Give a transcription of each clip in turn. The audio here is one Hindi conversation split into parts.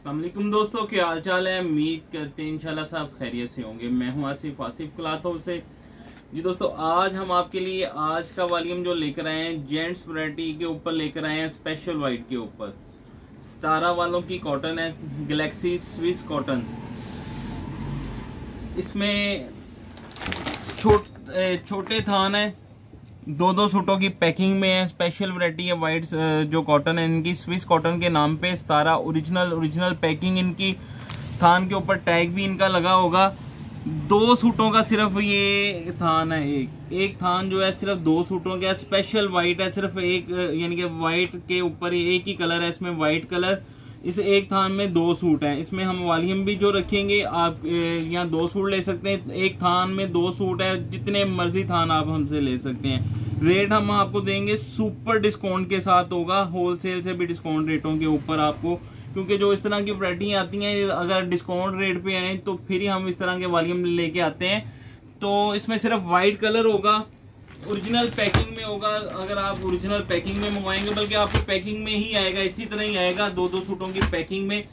अस्सलाम वालेकुम दोस्तों, क्या हाल चाल है। उम्मीद करते हैं इंशाल्लाह सब खैरियत से होंगे। मैं हूं आसिफ क्लॉथ हाउस से। जी दोस्तों, आज हम आपके लिए आज का वॉल्यूम जो लेकर आए हैं जेंट्स वैरायटी के ऊपर लेकर आए हैं, स्पेशल वाइट के ऊपर सितारा वालों की कॉटन है, गैलेक्सी स्विस कॉटन। इसमें छोटे थान है, दो सूटों की पैकिंग में है। स्पेशल वैरायटी है वाइट जो कॉटन है इनकी, स्विस कॉटन के नाम पे सितारा ओरिजिनल पैकिंग इनकी। थान के ऊपर टैग भी इनका लगा होगा। 2 सूटों का सिर्फ ये थान है, एक थान जो है सिर्फ 2 सूटों का। स्पेशल वाइट है, सिर्फ एक, यानी कि वाइट के ऊपर एक ही कलर है इसमें, वाइट कलर। इस एक थान में 2 सूट हैं। इसमें हम वॉल्यूम भी जो रखेंगे, आप यहाँ 2 सूट ले सकते हैं। एक थान में 2 सूट है, जितने मर्जी थान आप हमसे ले सकते हैं। रेट हम आपको देंगे सुपर डिस्काउंट के साथ होगा, होलसेल से भी डिस्काउंट रेटों के ऊपर आपको, क्योंकि जो इस तरह की वैरायटी आती हैं अगर डिस्काउंट रेट पे आए तो फिर ही हम इस तरह के वॉल्यूम लेके आते हैं। तो इसमें सिर्फ वाइट कलर होगा, ओरिजिनल पैकिंग में होगा। अगर आप ओरिजिनल पैकिंग में मंगवाएंगे, बल्कि आपको पैकिंग में ही आएगा, इसी तरह ही आएगा 2 सूटों की पैकिंग में।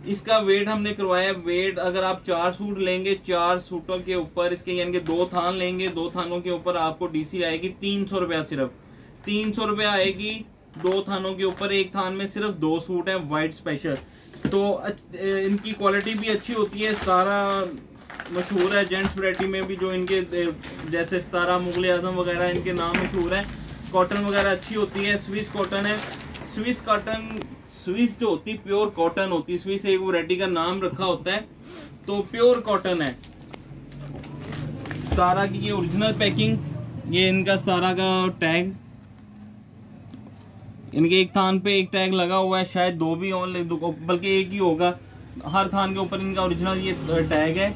इसका वेट हमने करवाया, वेट अगर आप 4 सूट लेंगे, 4 सूटों के ऊपर इसके यानी कि 2 थान लेंगे, 2 थानों के ऊपर आपको डीसी आएगी 300 रुपया, सिर्फ 300 रुपया आएगी 2 थानों के ऊपर। एक थान में सिर्फ 2 सूट है वाइट स्पेशल। तो इनकी क्वालिटी भी अच्छी होती है। सारा मशहूर है जेंट्स वैरायटी में भी, जो इनके जैसे सितारा, मुगल आजम वगैरह इनके नाम मशहूर है। कॉटन वगैरह अच्छी होती है। स्विस कॉटन है, स्विस कॉटन, स्विस जो होती है प्योर कॉटन होती है। स्विस एक वैरायटी का नाम रखा होता है, तो प्योर कॉटन है। सितारा की ये ओरिजिनल पैकिंग, ये इनका सितारा का टैग, इनके एक थान पे एक टैग लगा हुआ है, शायद 2 भी हो, बल्कि एक ही होगा। हर थान के ऊपर इनका ओरिजिनल ये टैग है।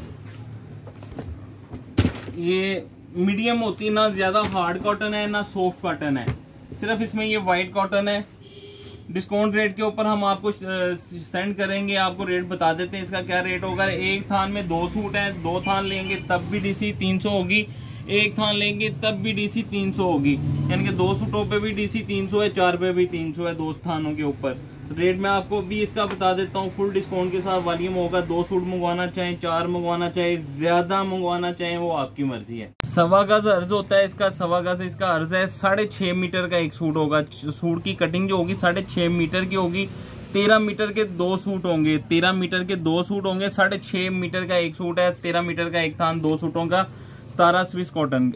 ये मीडियम होती है, ना ज्यादा हार्ड कॉटन है ना सॉफ्ट कॉटन है, सिर्फ इसमें ये वाइट कॉटन है। डिस्काउंट रेट के ऊपर हम आपको सेंड करेंगे, आपको रेट बता देते हैं इसका क्या रेट होगा। एक थान में 2 सूट है, 2 थान लेंगे तब भी डीसी 300 होगी, एक थान लेंगे तब भी डीसी 300 होगी। यानी कि 2 सूटों पे भी डीसी 300 है, 4 पे भी 300 है, 2 थानों के ऊपर। रेट मैं आपको भी इसका बता देता हूँ, फुल डिस्काउंट के साथ वॉल्यूम होगा। 2 सूट मंगवाना चाहें, 4 मंगवाना चाहे, ज्यादा मंगवाना चाहें, वो आपकी मर्जी है। 1.25 गज अर्ज होता है इसका, 1.25 गज इसका अर्ज है। 6.5 मीटर का एक सूट होगा। सूट की कटिंग जो होगी 6.5 मीटर की होगी। 13 मीटर के 2 सूट होंगे, 13 मीटर के 2 सूट होंगे। 6.5 मीटर का एक सूट है, 13 मीटर का एक थान, 2 सूटों का। सितारा स्विस कॉटन,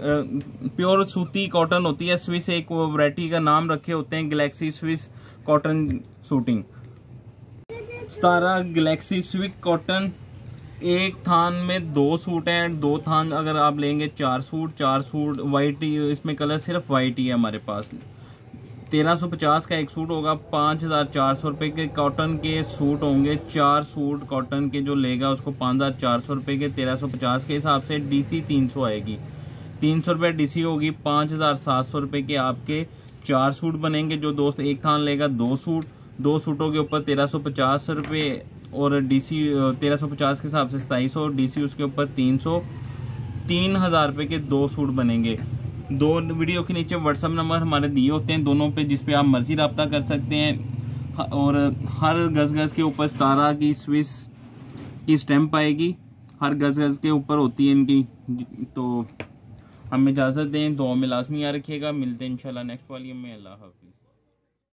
प्योर सूती कॉटन होती है। स्विस एक वैरायटी का नाम रखे होते हैं, गैलेक्सी स्विस कॉटन सूटिंग। सितारा गैलेक्सी स्विस कॉटन, एक थान में 2 सूट हैं, 2 थान अगर आप लेंगे 4 सूट वाइट ही, इसमें कलर सिर्फ वाइट ही है हमारे पास। 1350 का एक सूट होगा। 5400 रुपये के कॉटन के सूट होंगे। 4 सूट कॉटन के जो लेगा उसको 5400 रुपये के, 1350 के हिसाब से डीसी 300 आएगी। 300 रुपये डीसी होगी। 5700 रुपये के आपके 4 सूट बनेंगे। जो दोस्त एक थान लेगा 2 सूट, 2 सूटों के ऊपर 1350 रुपये, और डीसी 1350 के हिसाब से 2700, डीसी उसके ऊपर 300, 3000 रुपये के 2 सूट बनेंगे। 2 वीडियो के नीचे व्हाट्सअप नंबर हमारे दिए होते हैं, दोनों पे, जिस पे आप मर्जी रब्ता कर सकते हैं। और हर गज के ऊपर सितारा की स्विस की स्टैंप आएगी, हर गज के ऊपर होती है इनकी। तो हमें इजाज़त दें, दुआ में लाजमी याद रखिएगा। मिलते हैं इंशाल्लाह नेक्स्ट वॉल्यूम में। अल्लाह हाफ़िज़।